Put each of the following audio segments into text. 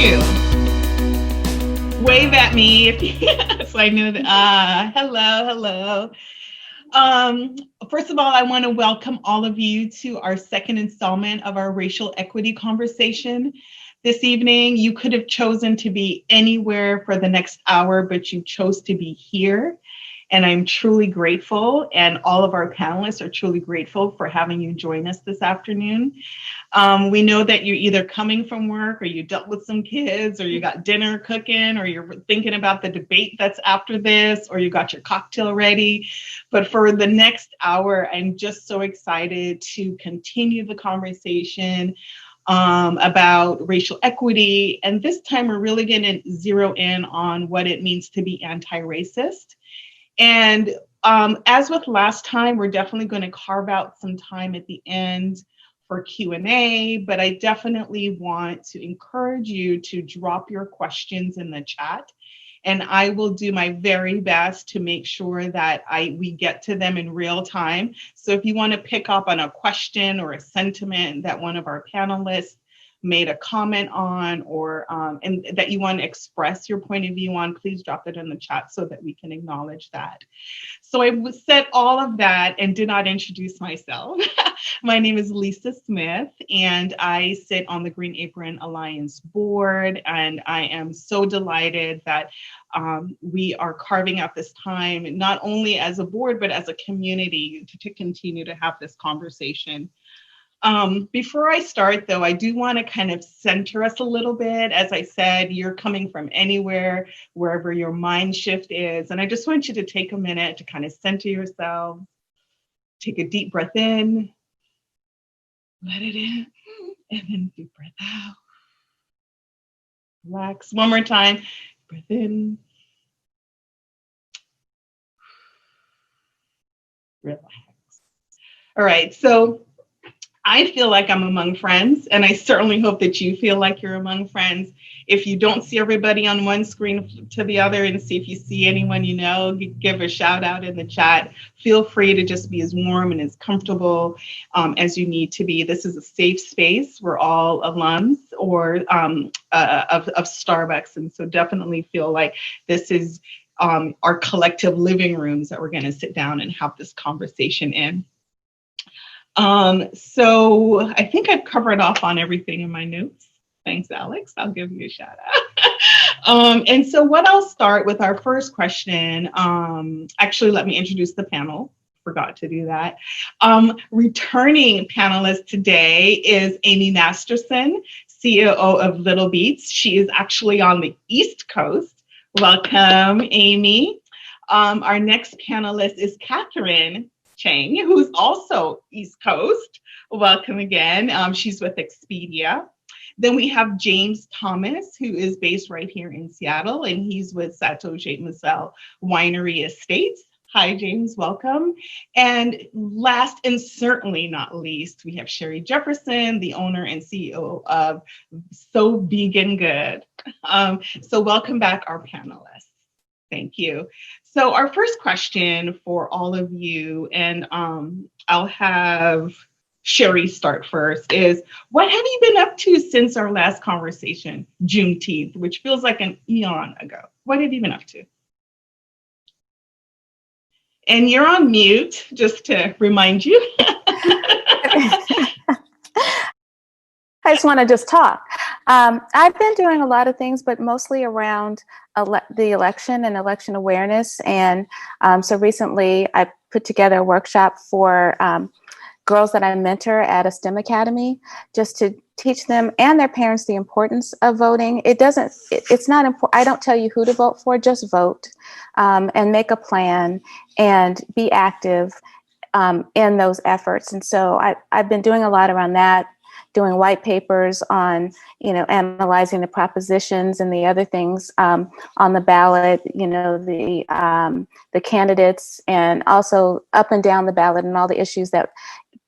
you. Wave at me if you, so I know that. Hello. First of all, I want to welcome all of you to our second installment of our racial equity conversation. This evening, you could have chosen to be anywhere for the next hour, but you chose to be here. And I'm truly grateful, and all of our panelists are truly grateful for having you join us this afternoon. We know that you're either coming from work, or you dealt with some kids, or you got dinner cooking, or you're thinking about the debate that's after this, or you got your cocktail ready. But for the next hour, I'm just so excited to continue the conversation about racial equity. And this time we're really going to zero in on what it means to be anti-racist. And as with last time, we're definitely going to carve out some time at the end for Q&A, but I definitely want to encourage you to drop your questions in the chat. And I will do my very best to make sure that we get to them in real time. So if you want to pick up on a question or a sentiment that one of our panelists made a comment on, or and that you want to express your point of view on, please drop it in the chat so that we can acknowledge that. So I said all of that and did not introduce myself. My name is Lisa Smith, and I sit on the Green Apron Alliance Board, and I am so delighted that we are carving out this time, not only as a board, but as a community to continue to have this conversation. Before I start, though, I do want to kind of center us a little bit. As I said, you're coming from anywhere, wherever your mind shift is. And I just want you to take a minute to kind of center yourself. Take a deep breath in, let it in, and then deep breath out. Relax. One more time. Breath in. Relax. All right. So I feel like I'm among friends, and I certainly hope that you feel like you're among friends. If you don't see everybody on one screen to the other, and see if you see anyone you know, give a shout out in the chat. Feel free to just be as warm and as comfortable as you need to be. This is a safe space. We're all alums or of Starbucks, and so definitely feel like this is our collective living rooms that we're going to sit down and have this conversation in. So I think I've covered off on everything in my notes. Thanks, Alex. I'll give you a shout out. And so what I'll start with our first question, actually, let me introduce the panel. Forgot to do that. Returning panelist today is Amy Masterson, CEO of Little Beats. She is actually on the East Coast. Welcome, Amy. Our next panelist is Katherine Cheng, who's also East Coast. Welcome again. She's with Expedia. Then we have James Thomas, who is based right here in Seattle, and he's with Chateau Jacques Moselle Winery Estates. Hi, James, welcome. And last and certainly not least, we have Sherri Jefferson, the owner and CEO of So Vegan Good. So welcome back, our panelists. Thank you. So our first question for all of you, and I'll have Sherri start first, is what have you been up to since our last conversation, Juneteenth, which feels like an eon ago? What have you been up to? And you're on mute, just to remind you. I just want to talk. I've been doing a lot of things, but mostly around the election and election awareness. And so recently I put together a workshop for girls that I mentor at a STEM academy, just to teach them and their parents the importance of voting. It's not important. I don't tell you who to vote for, just vote and make a plan and be active in those efforts. And so I've been doing a lot around that, doing white papers on, analyzing the propositions and the other things on the ballot, the candidates, and also up and down the ballot and all the issues that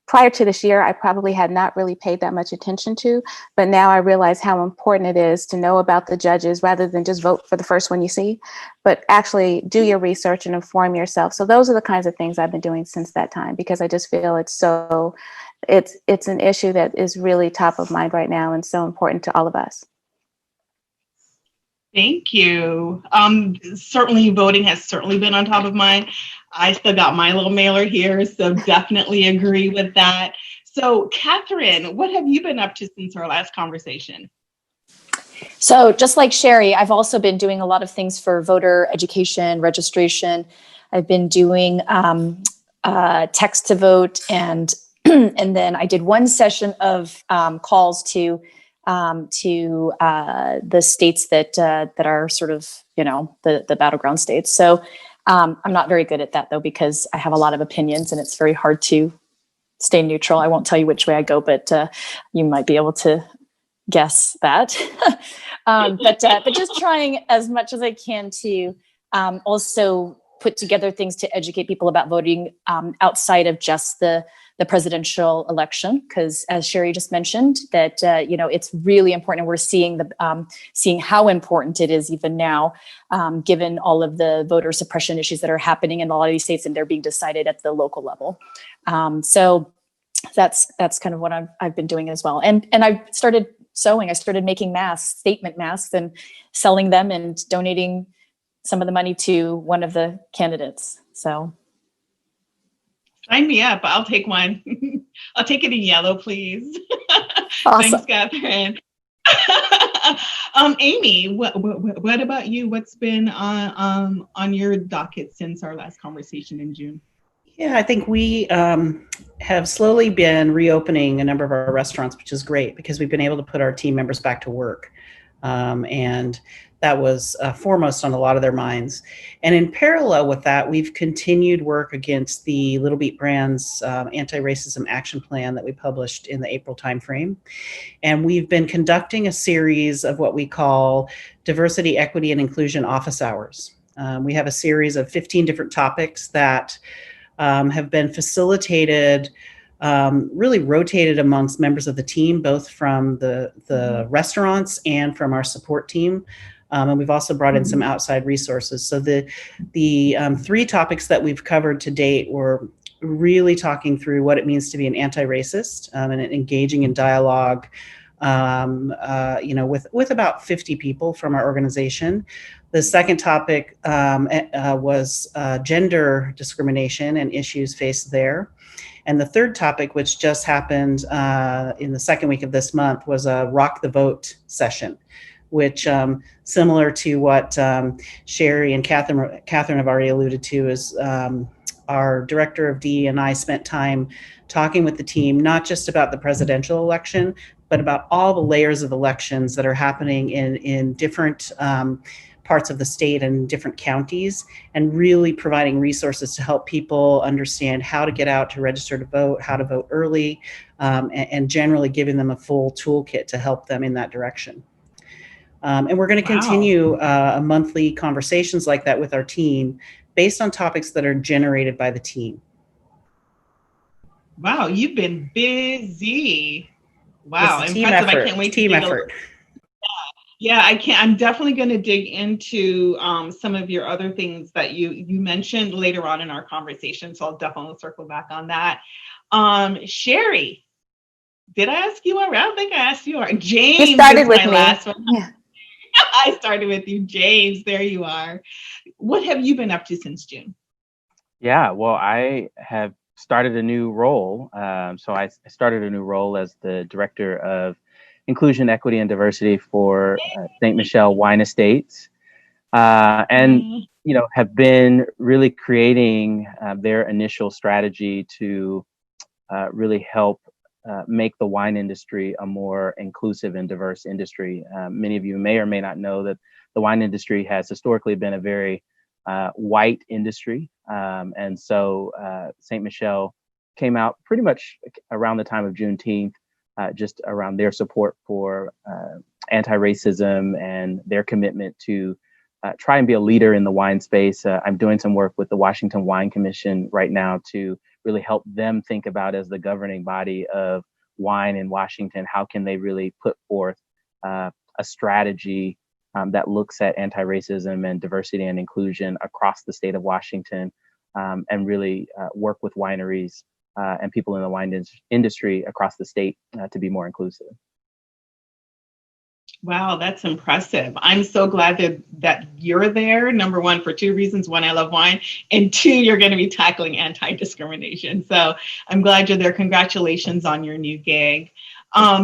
prior to this year, I probably had not really paid that much attention to, but now I realize how important it is to know about the judges rather than just vote for the first one you see, but actually do your research and inform yourself. So those are the kinds of things I've been doing since that time, because I just feel it's an issue that is really top of mind right now and so important to all of us. Thank you. Certainly voting has certainly been on top of mine. I still got my little mailer here, so definitely agree with that. So, Katherine, what have you been up to since our last conversation? So just like Sherri, I've also been doing a lot of things for voter education, registration. I've been doing text to vote, and and then I did one session of calls to the states that are sort of, you know, the battleground states. So I'm not very good at that though, because I have a lot of opinions and it's very hard to stay neutral. I won't tell you which way I go, but you might be able to guess that. But just trying as much as I can to also put together things to educate people about voting outside of just the presidential election, because as Sherri just mentioned, that you know, it's really important, and we're seeing seeing how important it is even now, given all of the voter suppression issues that are happening in a lot of these states, and they're being decided at the local level. So that's kind of what I've been doing as well. And I started sewing. I started making masks, statement masks, and selling them and donating some of the money to one of the candidates. So Sign me up. I'll take one. I'll take it in yellow, please. awesome. Thanks, Katherine. Amy, what about you? What's been on your docket since our last conversation in June? Yeah, I think we have slowly been reopening a number of our restaurants, which is great because we've been able to put our team members back to work. And that was foremost on a lot of their minds. And in parallel with that, we've continued work against the Little Beat Brands anti-racism action plan that we published in the April timeframe. And we've been conducting a series of what we call diversity, equity, and inclusion office hours. We have a series of 15 different topics that have been facilitated, really rotated amongst members of the team, both from the restaurants and from our support team. And we've also brought in some outside resources. So the three topics that we've covered to date were really talking through what it means to be an anti-racist and engaging in dialogue, you know, with about 50 people from our organization. The second topic was gender discrimination and issues faced there. And the third topic, which just happened in the second week of this month, was a Rock the Vote session, which similar to what Sherri and Katherine have already alluded to, is our director of D and I spent time talking with the team, not just about the presidential election, but about all the layers of elections that are happening in different parts of the state and different counties, and really providing resources to help people understand how to get out to register to vote, how to vote early, and generally giving them a full toolkit to help them in that direction. And we're going to continue monthly conversations like that with our team based on topics that are generated by the team. Wow, you've been busy. Wow, it's a impressive. Team effort. I can't wait to team effort. Yeah, I can't. I'm definitely going to dig into some of your other things that you mentioned later on in our conversation. So I'll definitely circle back on that. Sherri, did I ask you already? I don't think I asked you already. James, you started with my me. last one. Yeah. I started with you, James. There you are. What have you been up to since June? Yeah, well, I have started a new role. So I started a new role as the director of Inclusion, Equity, and Diversity for St. Michel Wine Estates, and you know, have been really creating their initial strategy to really help make the wine industry a more inclusive and diverse industry. Many of you may or may not know that the wine industry has historically been a very white industry, and so St. Michel came out pretty much around the time of Juneteenth, just around their support for anti-racism and their commitment to try and be a leader in the wine space. I'm doing some work with the Washington Wine Commission right now to really help them think about, as the governing body of wine in Washington, how can they really put forth a strategy that looks at anti-racism and diversity and inclusion across the state of Washington, and really work with wineries and people in the wine industry across the state to be more inclusive. Wow, that's impressive. I'm so glad that you're there. Number one, for two reasons. One, I love wine. And two, you're going to be tackling anti-discrimination. So I'm glad you're there. Congratulations on your new gig.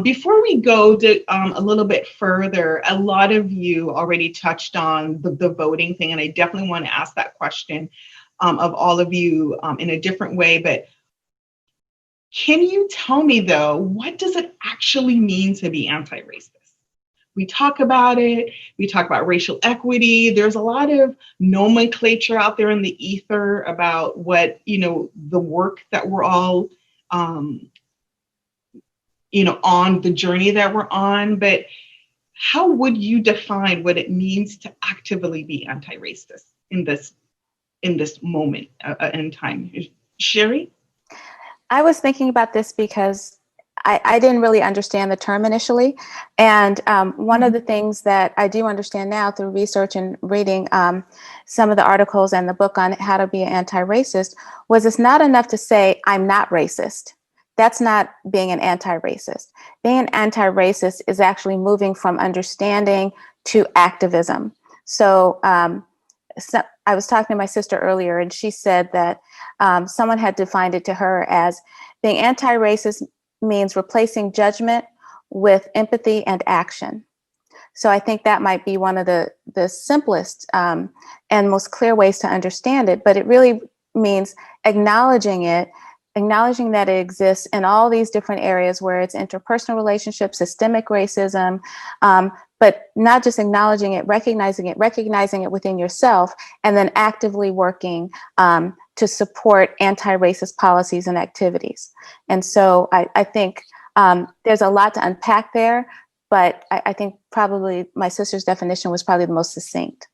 Before we go to, a little bit further, a lot of you already touched on the voting thing, and I definitely want to ask that question of all of you in a different way. But can you tell me, though, what does it actually mean to be anti-racist? We talk about it. We talk about racial equity. There's a lot of nomenclature out there in the ether about what, the work that we're all, on the journey that we're on. But how would you define what it means to actively be anti-racist in this moment in time? Sherri? I was thinking about this because I didn't really understand the term initially. And one of the things that I do understand now through research and reading some of the articles and the book on how to be anti-racist was it's not enough to say, I'm not racist. That's not being an anti-racist. Being an anti-racist is actually moving from understanding to activism. So I was talking to my sister earlier, and she said that someone had defined it to her as being anti-racist means replacing judgment with empathy and action. So I think that might be one of the simplest and most clear ways to understand it, but it really means acknowledging it, acknowledging that it exists in all these different areas where it's interpersonal relationships, systemic racism, but not just acknowledging it, recognizing it within yourself, and then actively working to support anti-racist policies and activities. And so I think there's a lot to unpack there, but I think probably my sister's definition was probably the most succinct.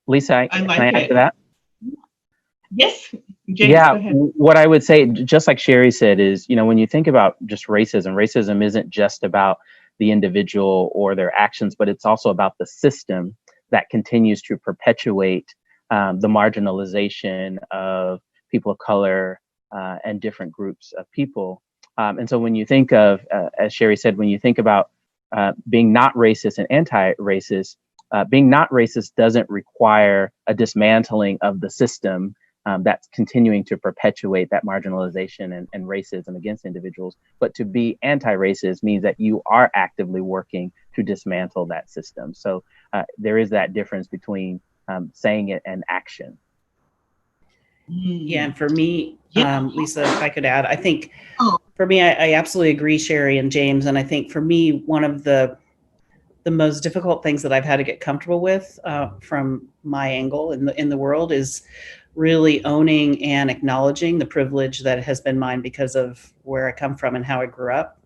Lisa, can I add to that? Yes. James, yeah, go ahead. What I would say, just like Sherri said, is, when you think about just racism isn't just about the individual or their actions, but it's also about the system that continues to perpetuate the marginalization of people of color and different groups of people. And so when you think of, as Sherri said, when you think about being not racist and anti-racist, being not racist doesn't require a dismantling of the system that's continuing to perpetuate that marginalization and racism against individuals. But to be anti-racist means that you are actively working to dismantle that system. So there is that difference between saying it and action. Yeah, and for me, Lisa, if I could add, I think for me, I absolutely agree, Sherri and James. And I think for me, one of the most difficult things that I've had to get comfortable with from my angle in the world is really owning and acknowledging the privilege that has been mine because of where I come from and how I grew up,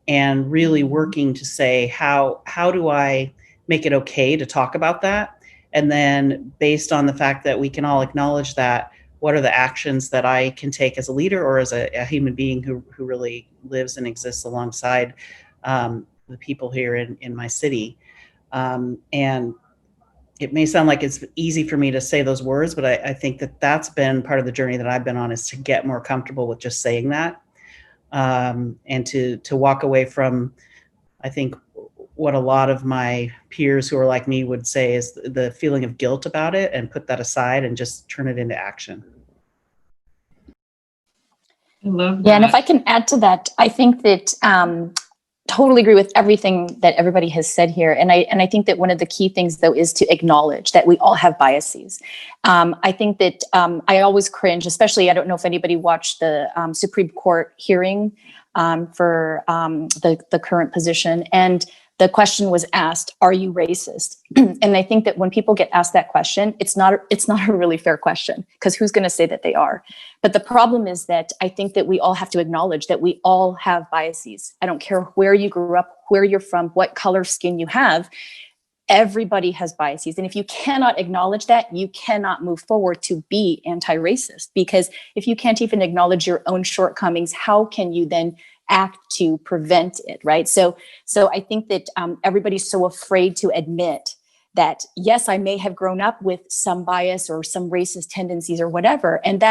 and really working to say, how do I make it okay to talk about that? And then based on the fact that we can all acknowledge that, what are the actions that I can take as a leader or as a human being who really lives and exists alongside the people here in my city. And it may sound like it's easy for me to say those words, but I think that that's been part of the journey that I've been on, is to get more comfortable with just saying that, and to walk away from, I think, what a lot of my peers who are like me would say is the feeling of guilt about it, and put that aside and just turn it into action. I love that. Yeah, and if I can add to that, I think that totally agree with everything that everybody has said here. And I think that one of the key things, though, is to acknowledge that we all have biases. I think that I always cringe, especially, I don't know if anybody watched the Supreme Court hearing for the current position. And the question was asked, are you racist? And I think that when people get asked that question, it's not a really fair question, because who's going to say that they are? But the problem is that I think that we all have to acknowledge that we all have biases. I don't care where you grew up, where you're from, what color skin you have. Everybody has biases. And if you cannot acknowledge that, you cannot move forward to be anti-racist. Because if you can't even acknowledge your own shortcomings, how can you then act to prevent it, right? So I think that everybody's so afraid to admit that yes, I may have grown up with some bias or some racist tendencies or whatever, and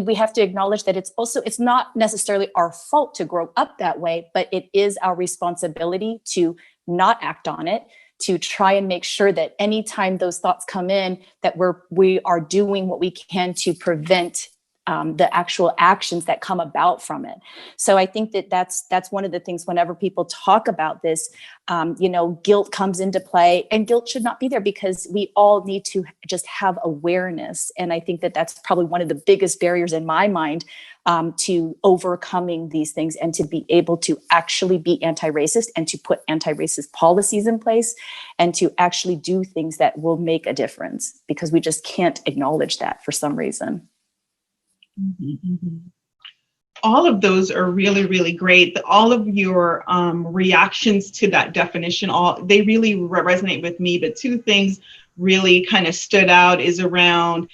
we have to acknowledge that it's not necessarily our fault to grow up that way, but it is our responsibility to not act on it, to try and make sure that anytime those thoughts come in, that we are doing what we can to prevent the actual actions that come about from it. So I think that's one of the things whenever people talk about this, guilt comes into play, and guilt should not be there because we all need to just have awareness. And I think that that's probably one of the biggest barriers in my mind to overcoming these things and to be able to actually be anti-racist and to put anti-racist policies in place and to actually do things that will make a difference, because we just can't acknowledge that for some reason. Mm-hmm. All of those are really, really great. All of your reactions to that definition, they really resonate with me. But two things really kind of stood out is around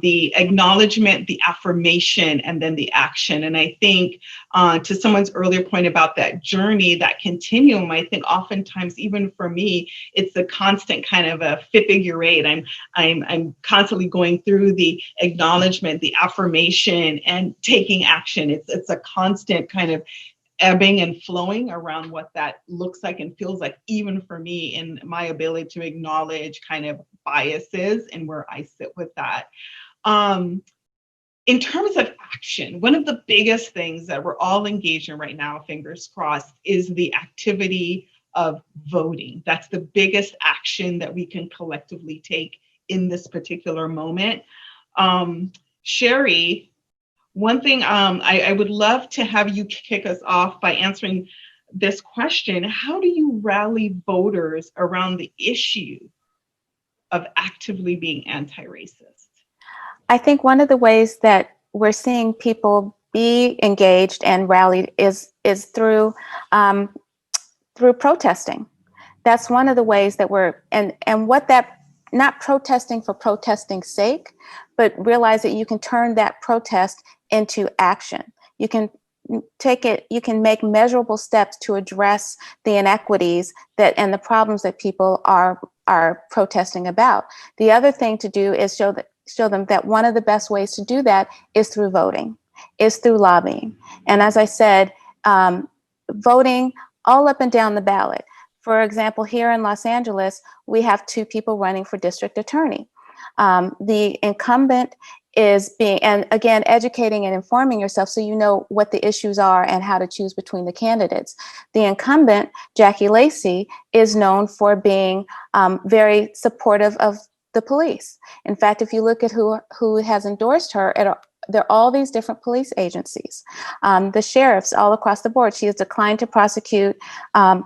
the acknowledgement, the affirmation, and then the action. And I think to someone's earlier point about that journey, that continuum, I think oftentimes, even for me, it's a constant kind of a figure eight. I'm constantly going through the acknowledgement, the affirmation, and taking action. It's a constant kind of ebbing and flowing around what that looks like and feels like, even for me, in my ability to acknowledge kind of biases and where I sit with that. In terms of action, one of the biggest things that we're all engaged in right now, fingers crossed, is the activity of voting. That's the biggest action that we can collectively take in this particular moment. Sherri, one thing I would love to have you kick us off by answering this question. How do you rally voters around the issue of actively being anti-racist? I think one of the ways that we're seeing people be engaged and rallied is through protesting. That's one of the ways that not protesting for protesting's sake, but realize that you can turn that protest into action. You can make measurable steps to address the inequities and the problems that people are protesting about. The other thing to do is show them that one of the best ways to do that is through voting, is through lobbying. And as I said, voting all up and down the ballot. For example, here in Los Angeles, we have 2 people running for district attorney. The incumbent is and again, educating and informing yourself so you know what the issues are and how to choose between the candidates. The incumbent, Jackie Lacey, is known for being very supportive of the police. In fact, if you look at who has endorsed her, there are all these different police agencies. The sheriffs all across the board. She has declined to prosecute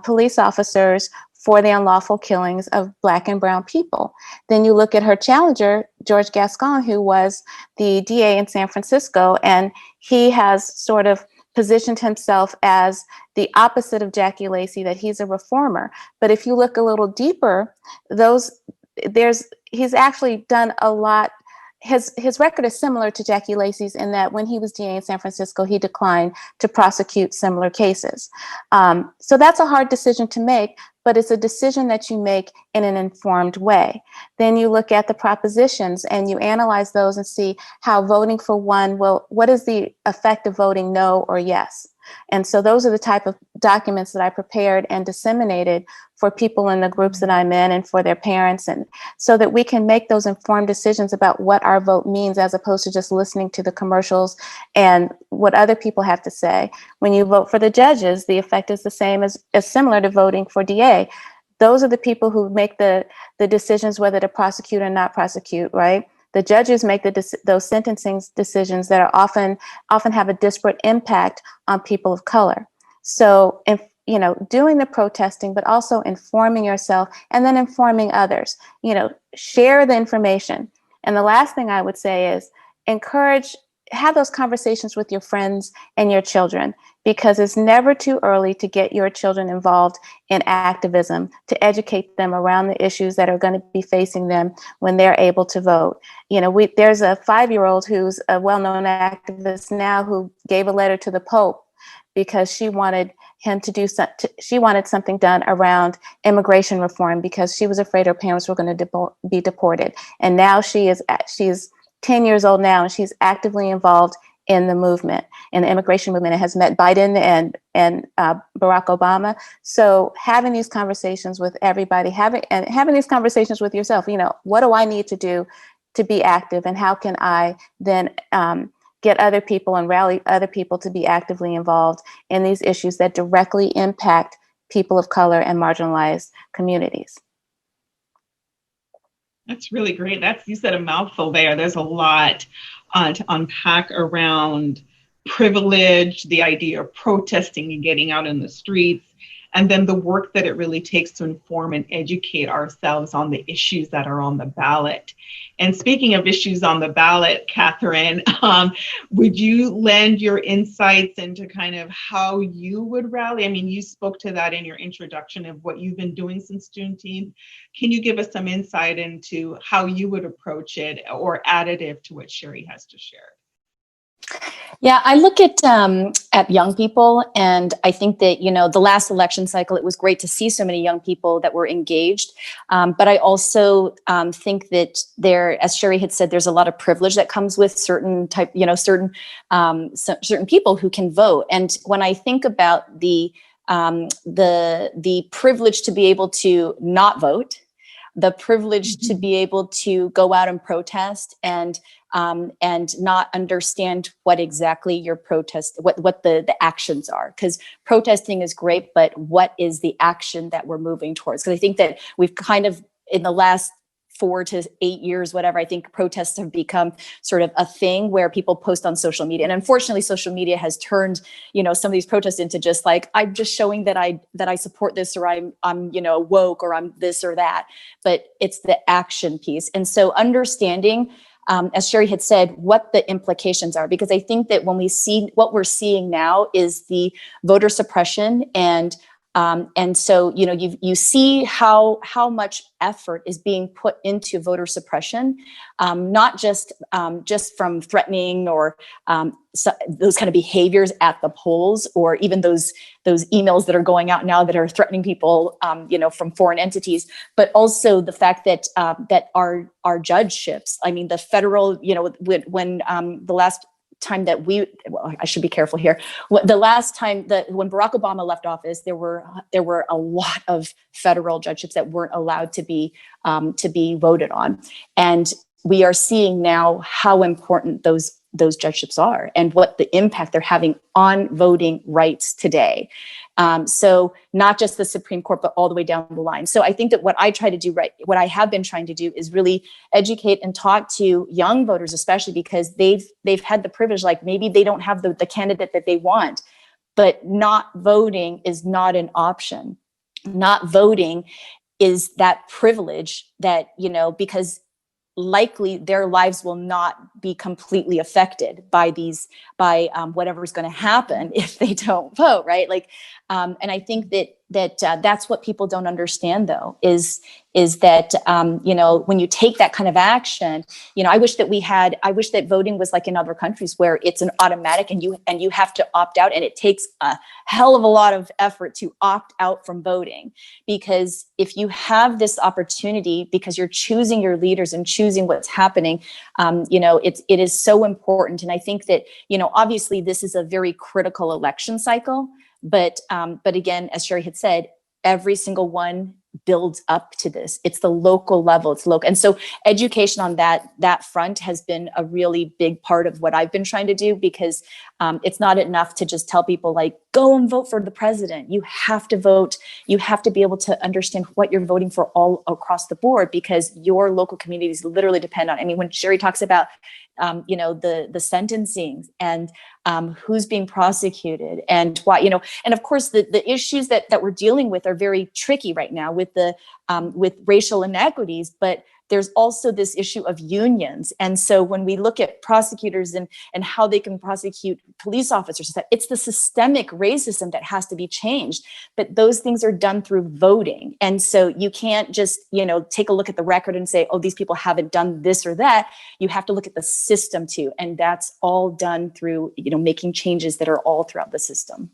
police officers for the unlawful killings of Black and brown people. Then you look at her challenger, George Gascon, who was the DA in San Francisco, and he has sort of positioned himself as the opposite of Jackie Lacey, that he's a reformer. But if you look a little deeper, he's actually done a lot. His record is similar to Jackie Lacey's in that when he was DA in San Francisco, he declined to prosecute similar cases. So that's a hard decision to make, but it's a decision that you make in an informed way. Then you look at the propositions and you analyze those and see how voting for one what is the effect of voting no or yes? And so those are the type of documents that I prepared and disseminated for people in the groups that I'm in and for their parents, and so that we can make those informed decisions about what our vote means, as opposed to just listening to the commercials and what other people have to say. When you vote for the judges, the effect is the same as similar to voting for DA. Those are the people who make the decisions whether to prosecute or not prosecute, right? The judges make those sentencing decisions that are often have a disparate impact on people of color. So, doing the protesting, but also informing yourself and then informing others. Share the information. And the last thing I would say is have those conversations with your friends and your children, because it's never too early to get your children involved in activism, to educate them around the issues that are going to be facing them when they're able to vote. There's a 5-year-old who's a well-known activist now who gave a letter to the Pope because she wanted him to do she wanted something done around immigration reform because she was afraid her parents were going to be deported. And now she's 10 years old now, and she's actively involved in the movement, in the immigration movement, and has met Biden and Barack Obama. So having these conversations with everybody, having these conversations with yourself, what do I need to do to be active, and how can I then get other people and rally other people to be actively involved in these issues that directly impact people of color and marginalized communities? That's really great. You said a mouthful there. There's a lot to unpack around privilege, the idea of protesting and getting out in the streets, and then the work that it really takes to inform and educate ourselves on the issues that are on the ballot. And speaking of issues on the ballot, Katherine, would you lend your insights into kind of how you would rally? I mean, you spoke to that in your introduction of what you've been doing since Juneteenth. Can you give us some insight into how you would approach it, or additive to what Sherri has to share? Yeah, I look at young people, and I think that, the last election cycle, it was great to see so many young people that were engaged. But I also think that as Sherri had said, there's a lot of privilege that comes with certain people who can vote. And when I think about the privilege to be able to not vote, the privilege to be able to go out and protest and not understand what exactly your protest, what the actions are. Because protesting is great, but what is the action that we're moving towards? Because I think that we've kind of, in the last 4 to 8 years, whatever, I think protests have become sort of a thing where people post on social media. And unfortunately, social media has turned, some of these protests into just like, I'm just showing that I support this, or I'm woke, or I'm this or that. But it's the action piece. And so understanding, as Sherri had said, what the implications are, because I think that when we see what we're seeing now is the voter suppression, and so you see how much effort is being put into voter suppression, not just from threatening or those kind of behaviors at the polls, or even those emails that are going out now that are threatening people, from foreign entities, but also the fact that our judgeships. I mean, the federal, when the last time that I should be careful here. The last time when Barack Obama left office, there were a lot of federal judgeships that weren't allowed to be voted on, and we are seeing now how important those judgeships are and what the impact they're having on voting rights today. So not just the Supreme Court, but all the way down the line. So I think that what I have been trying to do is really educate and talk to young voters, especially because they've had the privilege, like maybe they don't have the candidate that they want, but not voting is not an option. Not voting is that privilege that, because likely their lives will not be completely affected by whatever is going to happen if they don't vote, right? And I think that's what people don't understand, though, is that when you take that kind of action, I wish that voting was like in other countries where it's an automatic and you have to opt out, and it takes a hell of a lot of effort to opt out from voting. Because if you have this opportunity, because you're choosing your leaders and choosing what's happening, it is so important. And I think that, obviously this is a very critical election cycle. But again, as Sherri had said, every single one builds up to this. It's the local level. It's local. And so education on that front has been a really big part of what I've been trying to do, because it's not enough to just tell people go and vote for the president. You have to vote. You have to be able to understand what you're voting for all across the board, because your local communities literally depend on it. I mean, when Sherri talks about the sentencing and who's being prosecuted and why, and of course the issues that we're dealing with are very tricky right now with racial inequities, but there's also this issue of unions. And so when we look at prosecutors and how they can prosecute police officers, it's the systemic racism that has to be changed. But those things are done through voting. And so you can't just, take a look at the record and say, oh, these people haven't done this or that. You have to look at the system too. And that's all done through, making changes that are all throughout the system.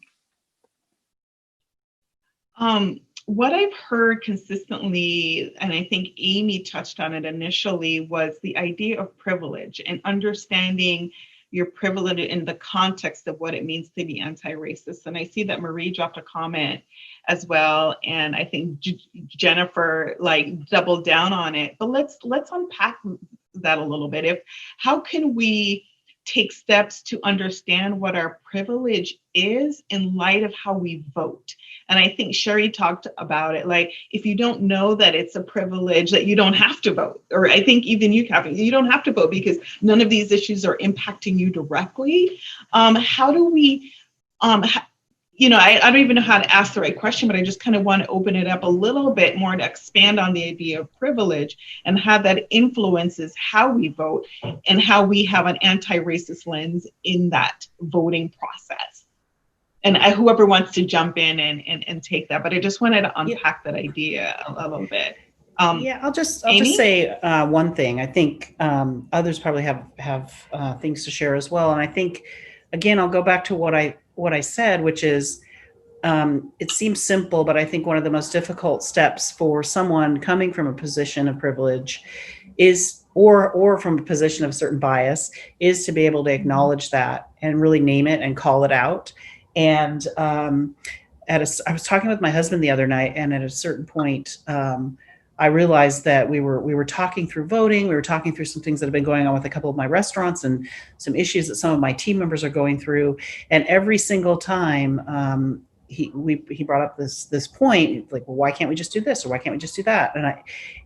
What I've heard consistently, and I think Amy touched on it initially, was the idea of privilege and understanding your privilege in the context of what it means to be anti-racist. And I see that Marie dropped a comment as well, and I think Jennifer like doubled down on it. But let's unpack that a little bit. How can we take steps to understand what our privilege is in light of how we vote? And I think Sherri talked about it. Like, if you don't know that it's a privilege, that you don't have to vote, or I think even you, Katherine, you don't have to vote because none of these issues are impacting you directly. How do we, I don't even know how to ask the right question, but I just kind of want to open it up a little bit more to expand on the idea of privilege and how that influences how we vote and how we have an anti-racist lens in that voting process. And whoever wants to jump in and take that, but I just wanted to unpack that idea a little bit. I'll just say one thing. I think others probably have things to share as well. And I think, again, I'll go back to what I said, which is it seems simple, but I think one of the most difficult steps for someone coming from a position of privilege is, or from a position of certain bias, is to be able to acknowledge that and really name it and call it out. And I was talking with my husband the other night, and at a certain point, I realized that we were talking through voting. We were talking through some things that have been going on with a couple of my restaurants and some issues that some of my team members are going through. And every single time he brought up this point, like, well, why can't we just do this, or why can't we just do that?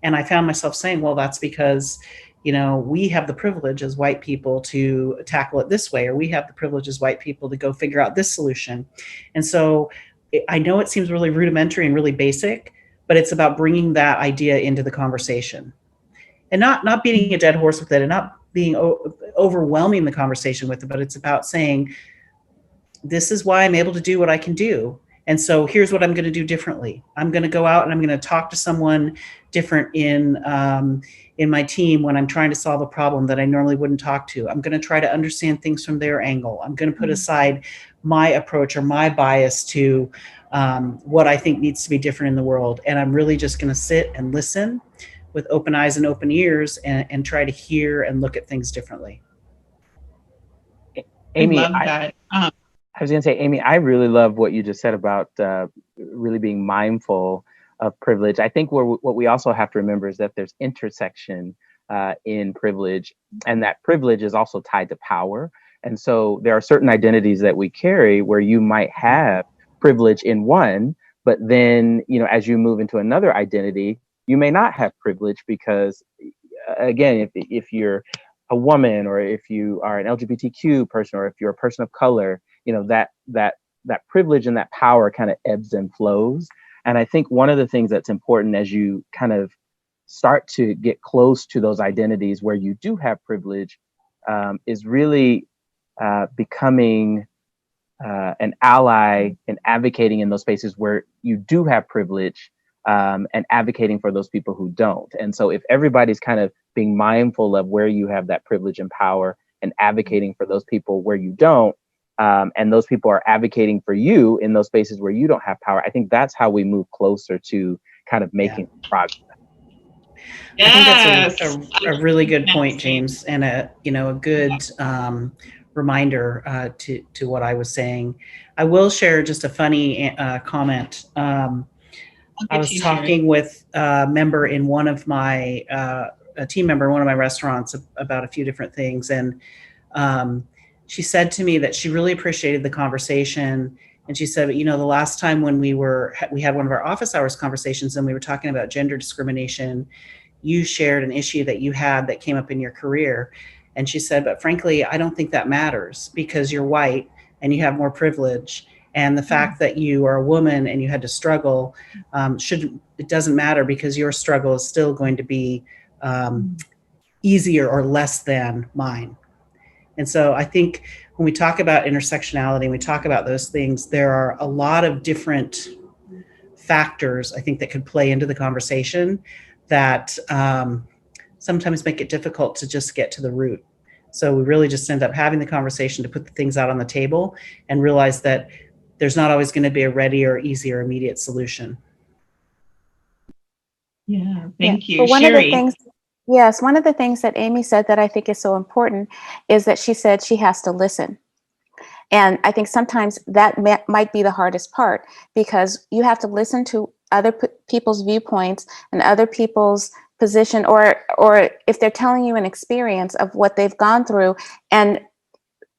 And I found myself saying, well, that's because, we have the privilege as white people to tackle it this way, or we have the privilege as white people to go figure out this solution. And so I know it seems really rudimentary and really basic, but it's about bringing that idea into the conversation and not beating a dead horse with it and not being overwhelming the conversation with it, but it's about saying, this is why I'm able to do what I can do. And so here's what I'm going to do differently. I'm going to go out and I'm going to talk to someone different in my team when I'm trying to solve a problem that I normally wouldn't talk to. I'm going to try to understand things from their angle. I'm going to put aside my approach or my bias to what I think needs to be different in the world. And I'm really just going to sit and listen with open eyes and open ears and try to hear and look at things differently. Amy, I love that. I was going to say, Amy, I really love what you just said about really being mindful of privilege. I think what we also have to remember is that there's intersection in privilege, and that privilege is also tied to power. And so there are certain identities that we carry where you might have privilege in one, but then, as you move into another identity, you may not have privilege because, again, if you're a woman, or if you are an LGBTQ person, or if you're a person of color, that privilege and that power kind of ebbs and flows. And I think one of the things that's important as you kind of start to get close to those identities where you do have privilege is really becoming an ally and advocating in those spaces where you do have privilege, and advocating for those people who don't. And so if everybody's kind of being mindful of where you have that privilege and power and advocating for those people where you don't, and those people are advocating for you in those spaces where you don't have power, I think that's how we move closer to kind of making progress. Yes. I think that's a really good point, James, and a good reminder to what I was saying. I will share just a funny comment. I was talking with a member in one of my a team member in one of my restaurants about a few different things, and she said to me that she really appreciated the conversation. And she said, the last time when we had one of our office hours conversations and we were talking about gender discrimination, you shared an issue that you had that came up in your career. And she said, but frankly, I don't think that matters because you're white and you have more privilege. And the fact that you are a woman and you had to struggle, it doesn't matter because your struggle is still going to be easier or less than mine. And so I think when we talk about intersectionality and we talk about those things, there are a lot of different factors, I think, that could play into the conversation that sometimes make it difficult to just get to the root. So we really just end up having the conversation to put the things out on the table and realize that there's not always going to be a ready or easy or immediate solution. Yeah, thank you. But one Sherri. of the things, yes, one of the things that Amy said that I think is so important is that she said she has to listen. And I think sometimes that might be the hardest part, because you have to listen to other people's viewpoints and other people's position, or if they're telling you an experience of what they've gone through, and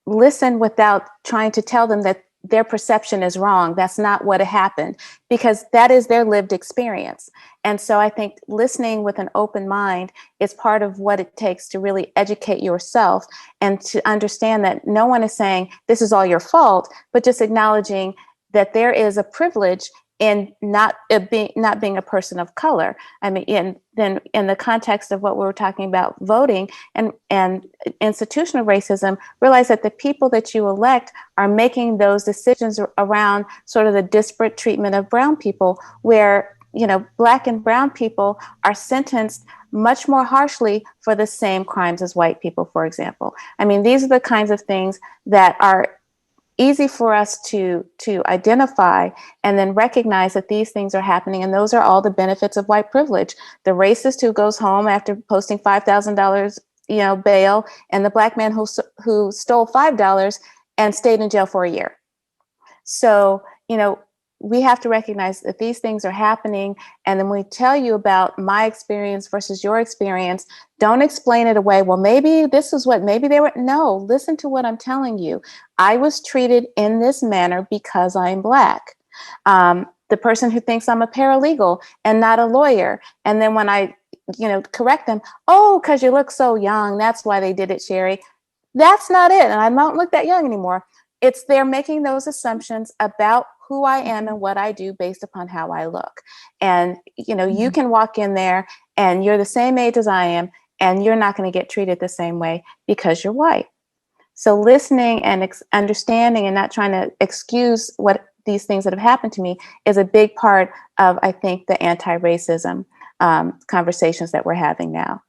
listen without trying to tell them that their perception is wrong. That's not what happened, because that is their lived experience. And so I think listening with an open mind is part of what it takes to really educate yourself, and to understand that no one is saying this is all your fault, but just acknowledging that there is a privilege in not being a person of color. I mean, and then in the context of what we were talking about, voting and institutional racism, realize that the people that you elect are making those decisions around sort of the disparate treatment of brown people, where, you know, Black and brown people are sentenced much more harshly for the same crimes as white people, for example. I mean, these are the kinds of things that are easy for us to identify, and then recognize that these things are happening. And those are all the benefits of white privilege. The racist who goes home after posting $5,000, you know, bail, and the Black man who stole $5 and stayed in jail for a year. So, you know, we have to recognize that these things are happening. And then we tell you about my experience versus your experience. Don't explain it away. Well, maybe this is what, maybe they were. No, listen to what I'm telling you. I was treated in this manner because I'm Black. The person who thinks I'm a paralegal and not a lawyer. And then when I, you know, correct them, oh, because you look so young, that's why they did it, Sherri. That's not it. And I don't look that young anymore. It's they're making those assumptions about who I am and what I do based upon how I look. And, you know, you can walk in there and you're the same age as I am, and you're not going to get treated the same way because you're white. So listening and understanding and not trying to excuse what these things that have happened to me is a big part of, I think, the anti-racism conversations that we're having now.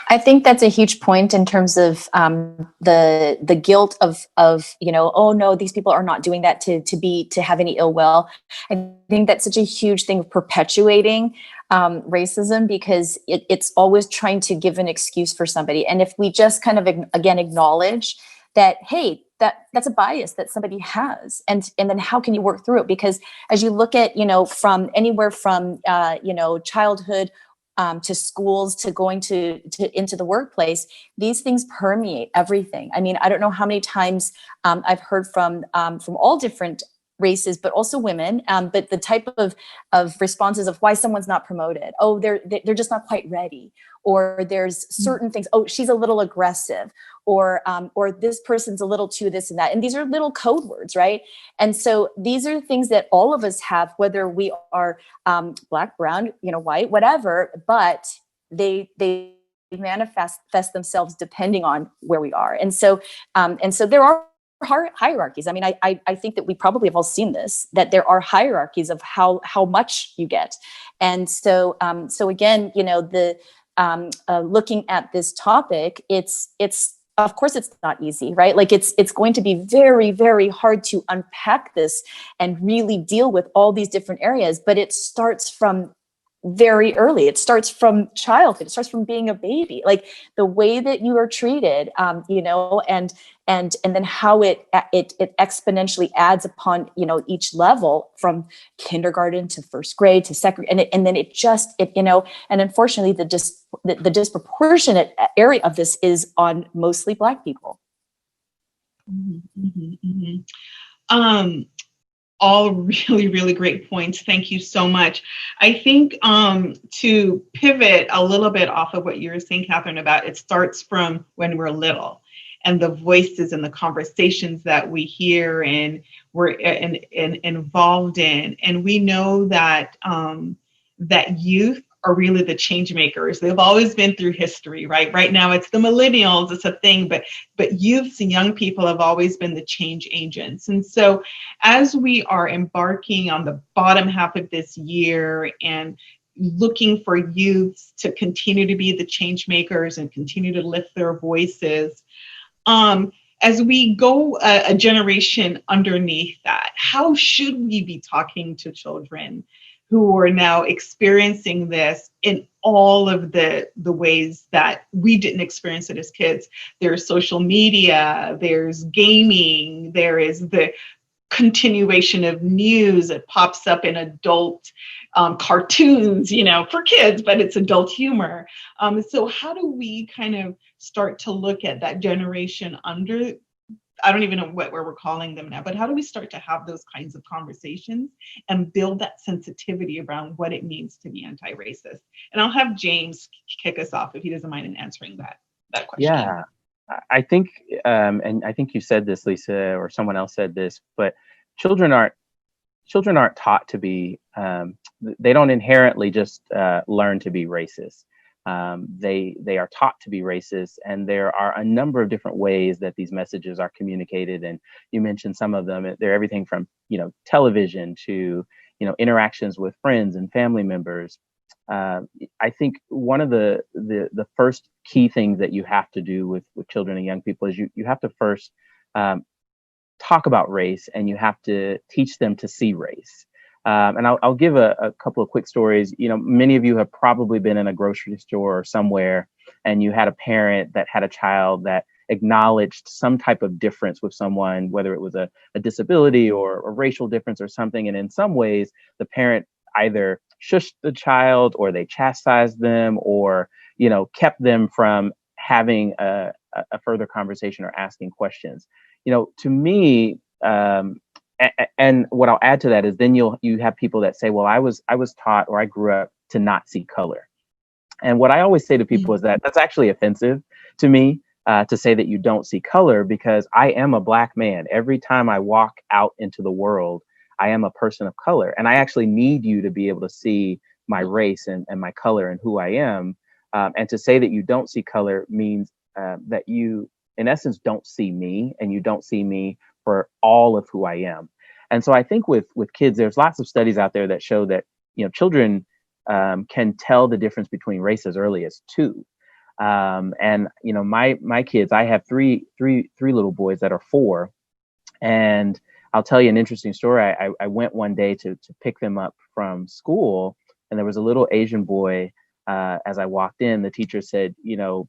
I think that's a huge point in terms of the guilt of, you know, oh no, these people are not doing that to have any ill will. I think that's such a huge thing of perpetuating racism, because it's always trying to give an excuse for somebody. And if we just kind of again acknowledge that, hey, that's a bias that somebody has, and then how can you work through it? Because as you look at, you know, from anywhere from you know, childhood to schools, to going to into the workplace, these things permeate everything. I mean, I don't know how many times I've heard from all different races, but also women, but the type of responses of why someone's not promoted. Oh, they're just not quite ready. Or there's certain things. Oh, she's a little aggressive, or this person's a little too this and that. And these are little code words, right? And so these are things that all of us have, whether we are Black, brown, you know, white, whatever, but they manifest themselves depending on where we are. And so there are hierarchies. I mean, I think that we probably have all seen this, that there are hierarchies of how much you get. And so again, you know, the looking at this topic, it's of course it's not easy, right? Like it's going to be very, very hard to unpack this and really deal with all these different areas, but it starts from very early. It starts from childhood. It starts from being a baby, like the way that you are treated, you know, and then how it exponentially adds upon, you know, each level from kindergarten to first grade to second, and then it you know, and unfortunately the disproportionate area of this is on mostly Black people. All really, really great points. Thank you so much. I think to pivot a little bit off of what you were saying, Katherine, about it starts from when we're little, and the voices and the conversations that we hear and we're involved in. And we know that that youth are really the change makers. They've always been through history, right? Right now it's the millennials, it's a thing, but youths and young people have always been the change agents. And so as we are embarking on the bottom half of this year and looking for youths to continue to be the change makers and continue to lift their voices, as we go a generation underneath that, how should we be talking to children who are now experiencing this in all of the ways that we didn't experience it as kids? There's social media, there's gaming, there is the continuation of news that pops up in adult cartoons, for kids, but it's adult humor. So how do we kind of start to look at that generation under, I don't even know where we're calling them now, but how do we start to have those kinds of conversations and build that sensitivity around what it means to be anti-racist? And I'll have James kick us off if he doesn't mind in answering that question. Yeah, I think, and I think you said this, Lisa, or someone else said this, but children aren't taught to be, they don't inherently just learn to be racist. They are taught to be racist, and there are a number of different ways that these messages are communicated. And you mentioned some of them. They're everything from television to interactions with friends and family members. I think one of the first key things that you have to do with children and young people is you have to first talk about race, and you have to teach them to see race. And I'll give a couple of quick stories. Many of you have probably been in a grocery store or somewhere, and you had a parent that had a child that acknowledged some type of difference with someone, whether it was a disability or a racial difference or something. And in some ways, the parent either shushed the child, or they chastised them, or kept them from having a further conversation or asking questions. To me, and what I'll add to that is then you have people that say, well, I was taught, or I grew up to not see color. And what I always say to people is that that's actually offensive to me, to say that you don't see color, because I am a Black man. Every time I walk out into the world, I am a person of color, and I actually need you to be able to see my race and my color and who I am. And to say that you don't see color means that you, in essence, don't see me, and you don't see me for all of who I am. And so I think with kids, there's lots of studies out there that show that children can tell the difference between race as early as 2. And my kids, I have three little boys that are 4, and I'll tell you an interesting story. I went one day to pick them up from school, and there was a little Asian boy. As I walked in, the teacher said,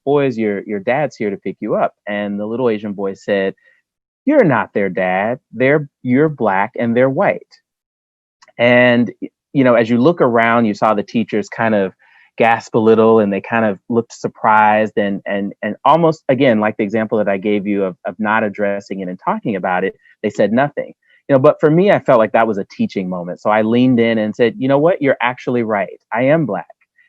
boys, your dad's here to pick you up. And the little Asian boy said, you're not their dad. You're Black and they're white. And, as you look around, you saw the teachers kind of gasp a little, and they kind of looked surprised and almost, again, like the example that I gave you of not addressing it and talking about it, they said nothing. But for me, I felt like that was a teaching moment. So I leaned in and said, you know what, you're actually right. I am Black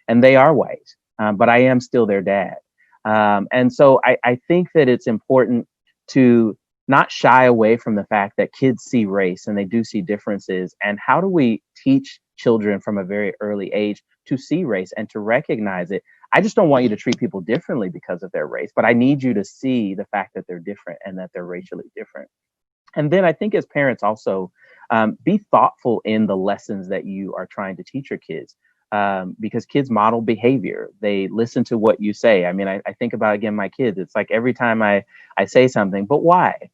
and they are white, but I am still their dad. And so I think that it's important to not shy away from the fact that kids see race and they do see differences. And how do we teach children from a very early age to see race and to recognize it? I just don't want you to treat people differently because of their race, but I need you to see the fact that they're different and that they're racially different. And then I think as parents also, be thoughtful in the lessons that you are trying to teach your kids. Because kids model behavior. They listen to what you say. I mean, I think about, again, my kids. It's like every time I say something, but why?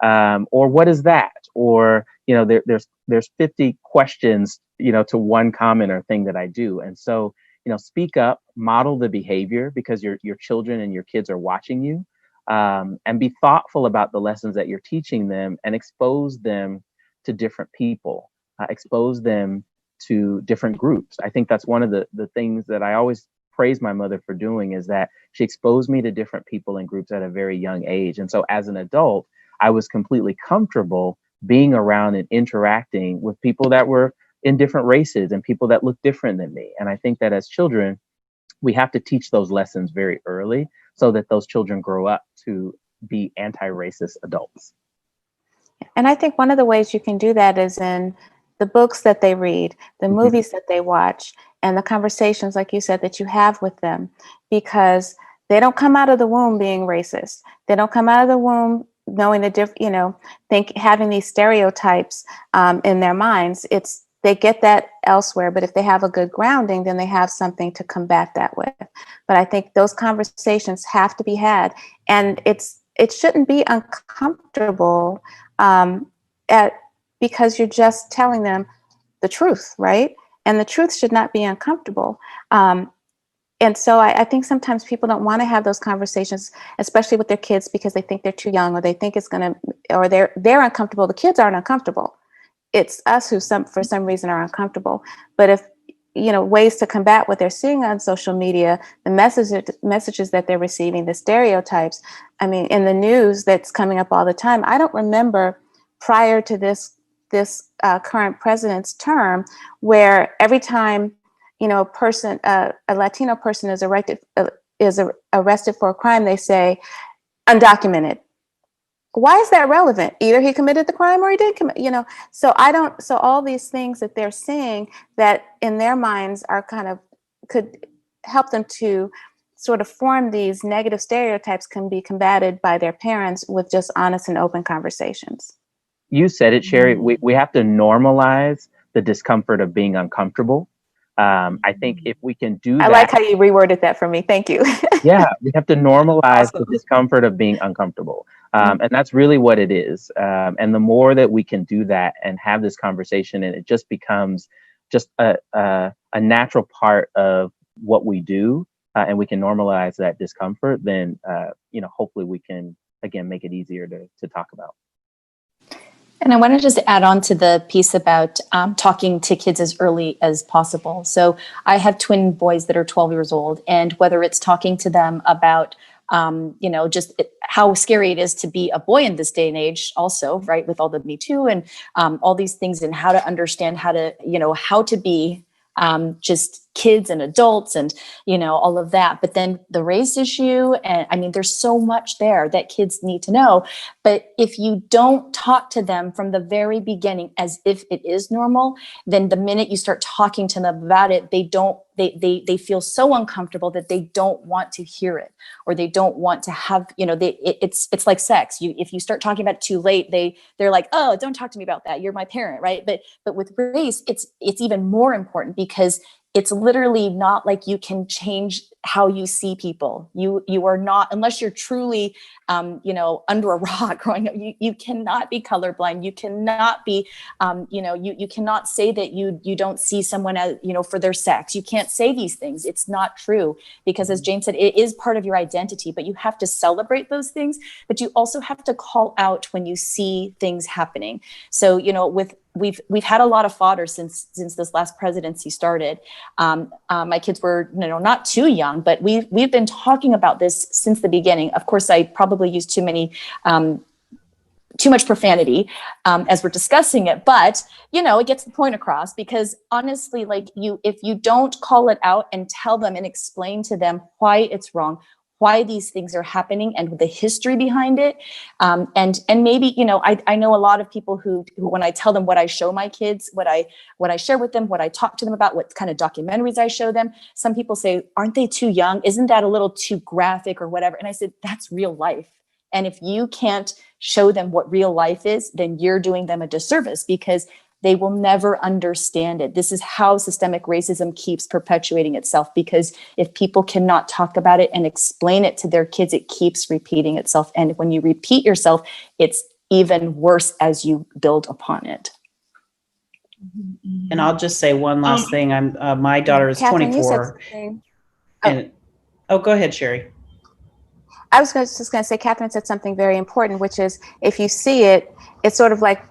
Or what is that? Or, there's 50 questions, to one comment or thing that I do. And so, speak up, model the behavior, because your children and your kids are watching you, and be thoughtful about the lessons that you're teaching them, and expose them to different people, expose them to different groups. I think that's one of the things that I always praise my mother for doing, is that she exposed me to different people and groups at a very young age. And so as an adult, I was completely comfortable being around and interacting with people that were in different races and people that look different than me. And I think that as children, we have to teach those lessons very early so that those children grow up to be anti-racist adults. And I think one of the ways you can do that is in the books that they read, the movies that they watch, and the conversations, like you said, that you have with them, because they don't come out of the womb being racist. They don't come out of the womb knowing having these stereotypes in their minds. They get that elsewhere, but if they have a good grounding, then they have something to combat that with. But I think those conversations have to be had, and it's it shouldn't be uncomfortable because you're just telling them the truth, right? And the truth should not be uncomfortable. And so I think sometimes people don't want to have those conversations, especially with their kids, because they think they're too young, or they think it's going to, or they're uncomfortable. The kids aren't uncomfortable. It's us who for some reason are uncomfortable. But if, ways to combat what they're seeing on social media, the messages that they're receiving, the stereotypes, I mean, in the news that's coming up all the time. I don't remember prior to this current president's term where every time a Latino person is arrested for a crime, they say undocumented. Why is that relevant? Either he committed the crime or he didn't commit, so all these things that they're seeing that in their minds are could help them to sort of form these negative stereotypes can be combated by their parents with just honest and open conversations. You said it, Sherri. We have to normalize the discomfort of being uncomfortable. I think if we can do that. I like how you reworded that for me. Thank you. Yeah, we have to normalize Awesome. the discomfort of being uncomfortable. And that's really what it is. And the more that we can do that and have this conversation, and it just becomes just a natural part of what we do, and we can normalize that discomfort, then, hopefully we can, again, make it easier to talk about. And I want to just add on to the piece about talking to kids as early as possible. So I have twin boys that are 12 years old, and whether it's talking to them about, how scary it is to be a boy in this day and age also, right, with all the Me Too and all these things, and how to understand how to be just kids and adults and, all of that. But then the race issue, and I mean, there's so much there that kids need to know. But if you don't talk to them from the very beginning as if it is normal, then the minute you start talking to them about it, they feel so uncomfortable that they don't want to hear it, or they don't want to have, it's like sex. If you start talking about it too late, they're like, oh, don't talk to me about that. You're my parent, right? But with race, it's even more important, because it's literally not like you can change how you see people. You are not, unless you're truly, under a rock growing up, you cannot be colorblind. You cannot be, you cannot say that you don't see someone as, for their sex. You can't say these things. It's not true, because as James said, it is part of your identity, but you have to celebrate those things, but you also have to call out when you see things happening. So, we've had a lot of fodder since this last presidency started. My kids were, not too young, but we've been talking about this since the beginning. Of course, I probably used too much profanity as we're discussing it, but it gets the point across, because honestly, if you don't call it out and tell them and explain to them why it's wrong, why these things are happening and the history behind it. And maybe, I know a lot of people who, when I tell them what I show my kids, what I share with them, what I talk to them about, what kind of documentaries I show them, some people say, aren't they too young? Isn't that a little too graphic or whatever? And I said, that's real life. And if you can't show them what real life is, then you're doing them a disservice, because they will never understand it. This is how systemic racism keeps perpetuating itself, because if people cannot talk about it and explain it to their kids, it keeps repeating itself. And when you repeat yourself, it's even worse as you build upon it. And I'll just say one last thing. My daughter is Katherine, 24. Go ahead, Sherri. I was just going to say, Katherine said something very important, which is, if you see it, it's sort of like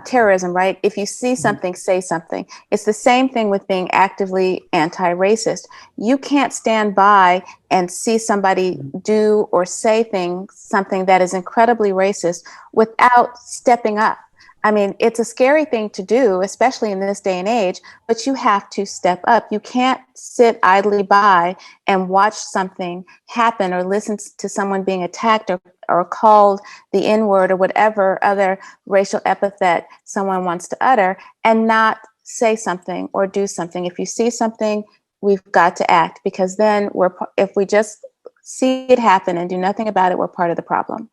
terrorism, right? If you see something, say something. It's the same thing with being actively anti-racist. You can't stand by and see somebody do or say something that is incredibly racist without stepping up. I mean, it's a scary thing to do, especially in this day and age, but you have to step up. You can't sit idly by and watch something happen, or listen to someone being attacked or called the N-word or whatever other racial epithet someone wants to utter, and not say something or do something. If you see something, we've got to act, because then if we just see it happen and do nothing about it, we're part of the problem.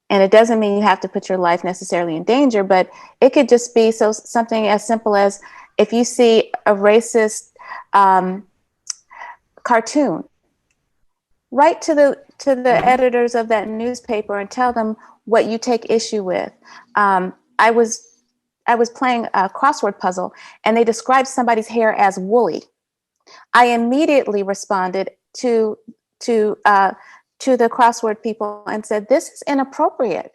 And it doesn't mean you have to put your life necessarily in danger, but it could just be something as simple as, if you see a racist cartoon, write to the editors of that newspaper and tell them what you take issue with. I was playing a crossword puzzle and they described somebody's hair as woolly. I immediately responded to the crossword people and said, "This is inappropriate.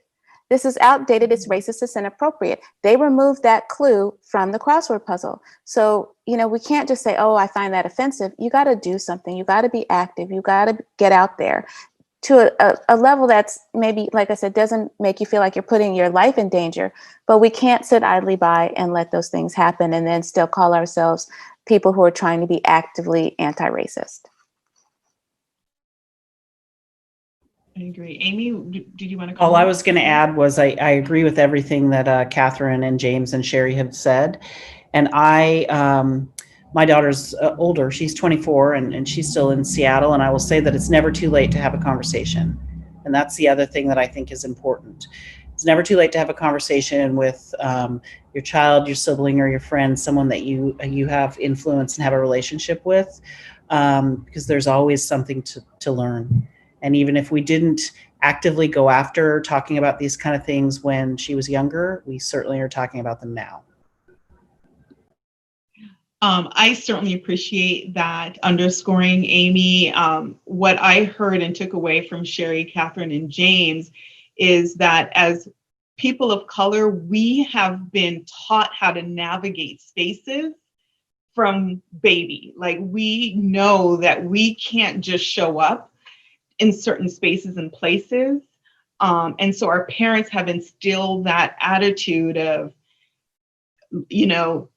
This is outdated. It's racist. It's inappropriate." They removed that clue from the crossword puzzle. So, we can't just say, "Oh, I find that offensive." You got to do something. You got to be active. You got to get out there to a level that's maybe, like I said, doesn't make you feel like you're putting your life in danger. But we can't sit idly by and let those things happen and then still call ourselves people who are trying to be actively anti-racist. I agree. Amy, did you want to comment? All I was going to add was I agree with everything that Katherine and James and Sherri have said. And my daughter's older. She's 24 and she's still in Seattle. And I will say that it's never too late to have a conversation. And that's the other thing that I think is important. It's never too late to have a conversation with your child, your sibling, or your friend, someone that you have influence and have a relationship with, because there's always something to learn. And even if we didn't actively go after talking about these kind of things when she was younger, we certainly are talking about them now. I certainly appreciate that underscoring, Amy. What I heard and took away from Sherri, Katherine, and James is that as people of color, we have been taught how to navigate spaces from baby. Like, we know that we can't just show up in certain spaces and places. And so our parents have instilled that attitude of,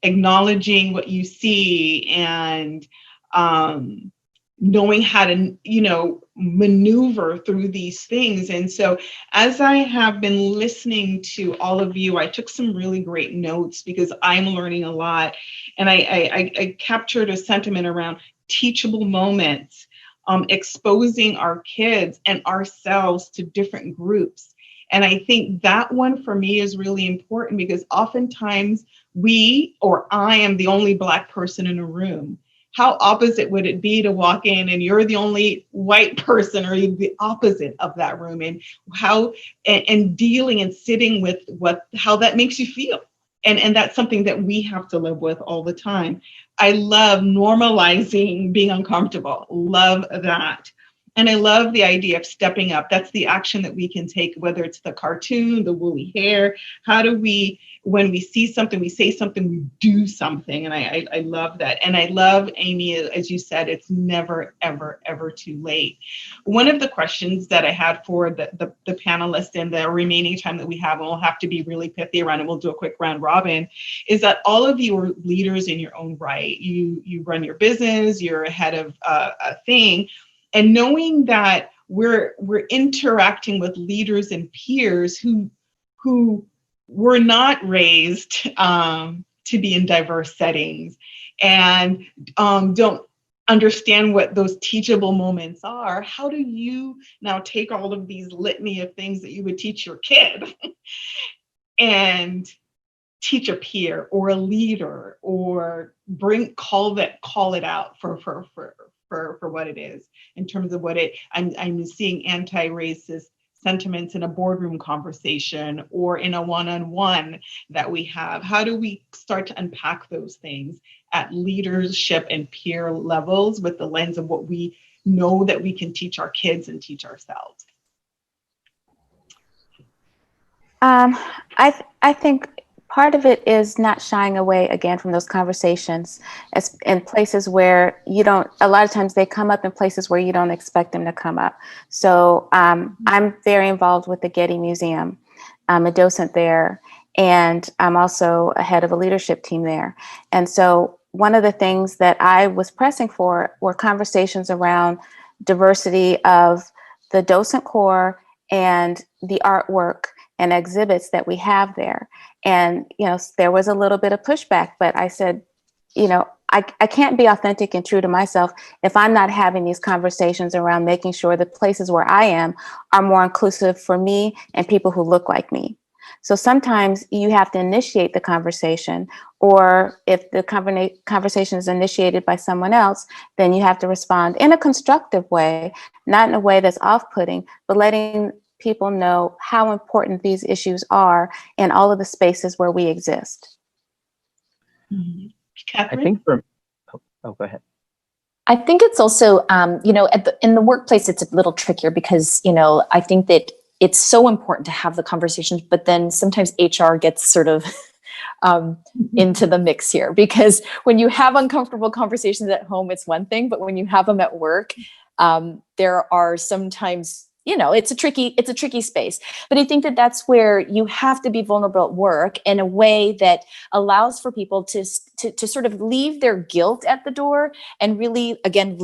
acknowledging what you see and knowing how to, maneuver through these things. And so as I have been listening to all of you, I took some really great notes because I'm learning a lot. And I captured a sentiment around teachable moments, exposing our kids and ourselves to different groups. And I think that one for me is really important because oftentimes I am the only Black person in a room. How opposite would it be to walk in and you're the only white person or the opposite of that room, and how and dealing and sitting with how that makes you feel. And that's something that we have to live with all the time. I love normalizing being uncomfortable. Love that. And I love the idea of stepping up. That's the action that we can take, whether it's the cartoon, the woolly hair. How do we, when we see something, we say something, we do something. And I love that. And I love, Amy, as you said, it's never, ever, ever too late. One of the questions that I had for the panelists in the remaining time that we have, and we'll have to be really pithy around it, we'll do a quick round robin, is that all of you are leaders in your own right. You run your business, you're head of a thing. And knowing that we're interacting with leaders and peers who were not raised to be in diverse settings and don't understand what those teachable moments are, how do you now take all of these litany of things that you would teach your kid and teach a peer or a leader or call it out for what it is, in terms of what I'm seeing anti-racist sentiments in a boardroom conversation or in a one-on-one that we have. How do we start to unpack those things at leadership and peer levels with the lens of what we know that we can teach our kids and teach ourselves? I think part of it is not shying away again from those conversations as in places where a lot of times they come up in places where you don't expect them to come up. So I'm very involved with the Getty Museum. I'm a docent there, and I'm also a head of a leadership team there. And so one of the things that I was pressing for were conversations around diversity of the docent corps and the artwork and exhibits that we have there. And, there was a little bit of pushback, but I said, I can't be authentic and true to myself if I'm not having these conversations around making sure the places where I am are more inclusive for me and people who look like me. So sometimes you have to initiate the conversation, or if the conversation is initiated by someone else, then you have to respond in a constructive way, not in a way that's off-putting, but letting people know how important these issues are in all of the spaces where we exist. Mm-hmm. I think go ahead. I think it's also, in the workplace, it's a little trickier because, I think that it's so important to have the conversations, but then sometimes HR gets sort of into the mix here, because when you have uncomfortable conversations at home, it's one thing, but when you have them at work, there are sometimes, it's a tricky space. But I think that that's where you have to be vulnerable at work in a way that allows for people to sort of leave their guilt at the door and really, again,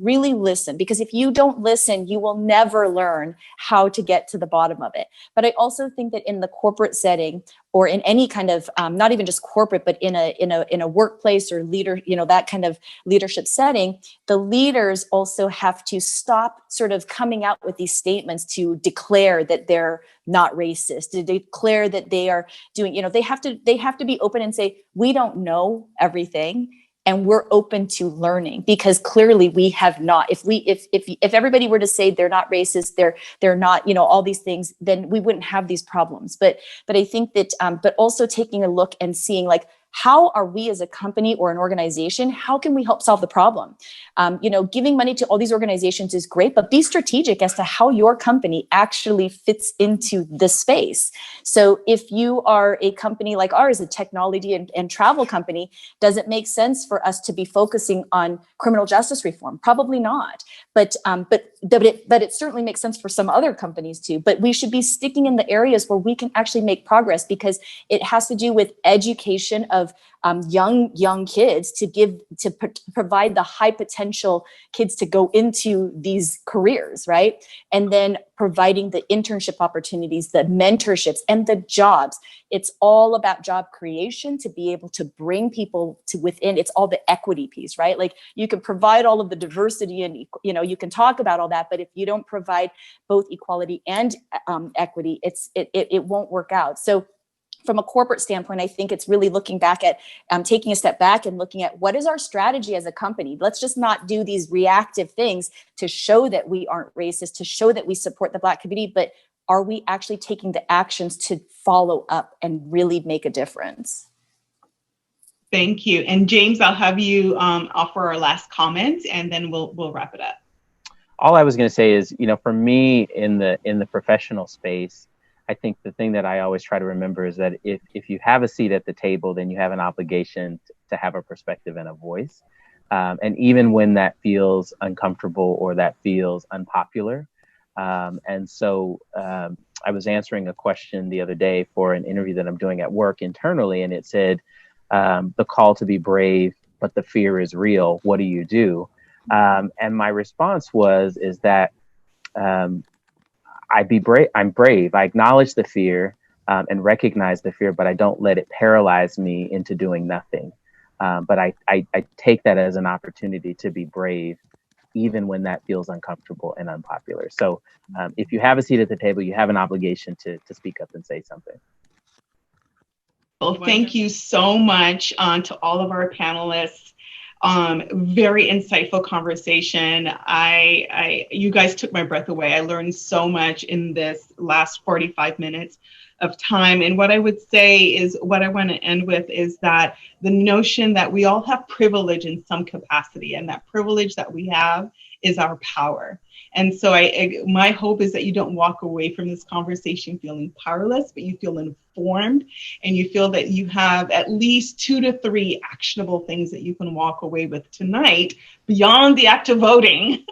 really listen. Because if you don't listen, you will never learn how to get to the bottom of it. But I also think that in the corporate setting, or in any kind of, not even just corporate, but in a workplace or leader, that kind of leadership setting, the leaders also have to stop sort of coming out with these statements to declare that they're not racist, to declare that they are doing, they have to be open and say, we don't know everything, and we're open to learning, because clearly we have not. If everybody were to say they're not racist, they're not, all these things, then we wouldn't have these problems. But I think that, but also taking a look and seeing, like, how are we as a company or an organization, how can we help solve the problem? Giving money to all these organizations is great, but be strategic as to how your company actually fits into this space. So if you are a company like ours, a technology and travel company, does it make sense for us to be focusing on criminal justice reform? Probably not. But it certainly makes sense for some other companies too. But we should be sticking in the areas where we can actually make progress, because it has to do with education of young kids to provide the high potential kids to go into these careers, right? And then providing the internship opportunities, the mentorships, and the jobs. It's all about job creation to be able to bring people to within. It's all the equity piece, right? Like, you can provide all of the diversity and, you can talk about all that, but if you don't provide both equality and equity, it won't work out. So from a corporate standpoint, I think it's really looking back at taking a step back and looking at what is our strategy as a company. Let's just not do these reactive things to show that we aren't racist, to show that we support the Black community, but are we actually taking the actions to follow up and really make a difference? Thank you. And James, I'll have you offer our last comments, and then we'll wrap it up. All I was going to say is, for me in the professional space, I think the thing that I always try to remember is that if you have a seat at the table, then you have an obligation to have a perspective and a voice. And even when that feels uncomfortable or that feels unpopular. And so I was answering a question the other day for an interview that I'm doing at work internally, and it said, the call to be brave, but the fear is real. What do you do? And my response is that I'm brave. I acknowledge the fear and recognize the fear, but I don't let it paralyze me into doing nothing. But I take that as an opportunity to be brave, even when that feels uncomfortable and unpopular. So if you have a seat at the table, you have an obligation to speak up and say something. Well, thank you so much to all of our panelists. Very insightful conversation. You guys took my breath away. I learned so much in this last 45 minutes of time. And what I would say is, what I want to end with is that the notion that we all have privilege in some capacity, and that privilege that we have is our power. And so my hope is that you don't walk away from this conversation feeling powerless, but you feel informed, and you feel that you have at least 2 to 3 actionable things that you can walk away with tonight beyond the act of voting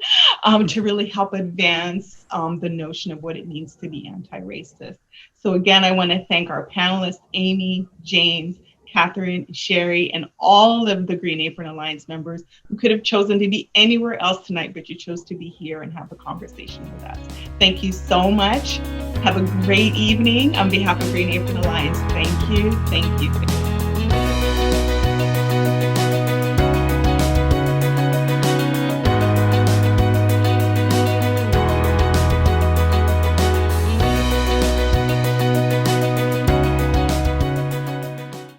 to really help advance the notion of what it means to be anti-racist. So again, I want to thank our panelists, Amy, James, Katherine, Sherri, and all of the Green Apron Alliance members who could have chosen to be anywhere else tonight, but you chose to be here and have a conversation with us. Thank you so much. Have a great evening. On behalf of Green Apron Alliance, thank you. Thank you.